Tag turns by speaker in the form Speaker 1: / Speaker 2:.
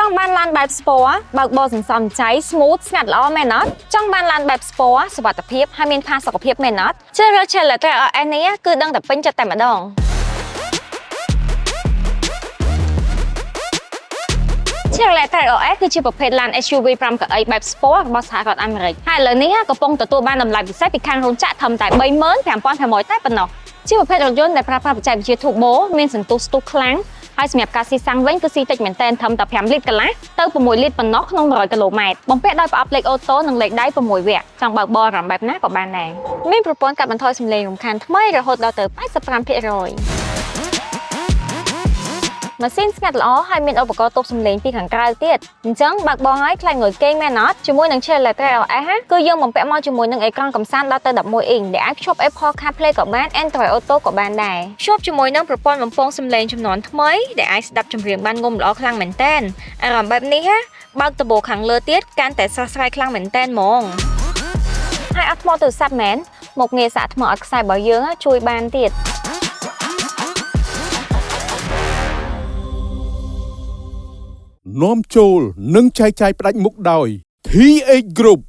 Speaker 1: trong ban lanបែប sport បើកបោសន្សំចៃ smooth ស្ងាត់ល្អមែនអត់ចង់បានឡានបែប sport សុវត្ថិភាពហើយមានផាសុខភាពមែនអត់ជ្រើសរើស Challenger RS នេះគឺដឹងតែពេញចិត្តតែម្ដងChallenger RS គឺជាប្រភេទឡាន SUV 5កៅអីបែប sport របស់សហរដ្ឋអាមេរិកហើយឥឡូវនេះកំពុងទទួលបានតម្លៃពិសេសពីខាងរោងចក្រត្រឹមតែ 35,500 តែប៉ុណ្ណោះជាប្រភេទរថយន្តដែលប្រើប្រាស់បច្ចេកវិទ្យា Turbo មានសន្ទុះស្ទុះខ្លាំងហើយសម្រាប់ការស៊ីសាំងវិញគឺស៊ីតិចមែនទែនត្រឹមតែ5លីត្រកន្លះទៅ6លីត្រប៉ុណ្ណោះក្នុង100គីឡូម៉ែត្របំពាក់ដោយប្រអប់លេខអូតូនិងលេខដៃ6វគ្គចង់បើកបរអារម្មណ៍បែបណាក៏បានដែរមានប្រព័ន្ធកាត់បន្ថយសំឡេងរំខានថ្មីរហូតដល់ទៅ 85% ម៉ាស៊ីនស្ងាត់ល្អហើយមានឧបករណ៍ទប់សំឡេងពីខាងក្រៅទៀតអញ្ចឹងបើកបរហើយខ្លាចងុយគេងមែនអត់ជាមួយនឹង Challenger RS គឺយើងបំពាក់មកជាមួយនឹងអេក្រង់កំសាន្តដល់ទៅ11អ៊ីងដែលអាចភ្ជាប់ Apple CarPlay ក៏បាន Android Auto ក៏បានដែរភ្ជាប់ជាមួយនឹងប្រព័ន្ធបំពងសំឡេងជំនាន់ថ្មីដែលអាចស្ដាប់ចម្រៀងបានងំល្អខ្លាំងមែនតើអារម្មណ៍បែបនេះបើកតបោខាងលើទៀតកាន់តែស្រស់ស្រាយខ្លាំងមែនតើហ្មងហើយអត់ថ្មទូរស័ព្ទមែនមកងាយសាកថ្មអត់ខ្សែរបស់យើងជួយបានទៀត
Speaker 2: នាំចូលនិងចែកចាយផ្ដាច់មុខដោយ TH Group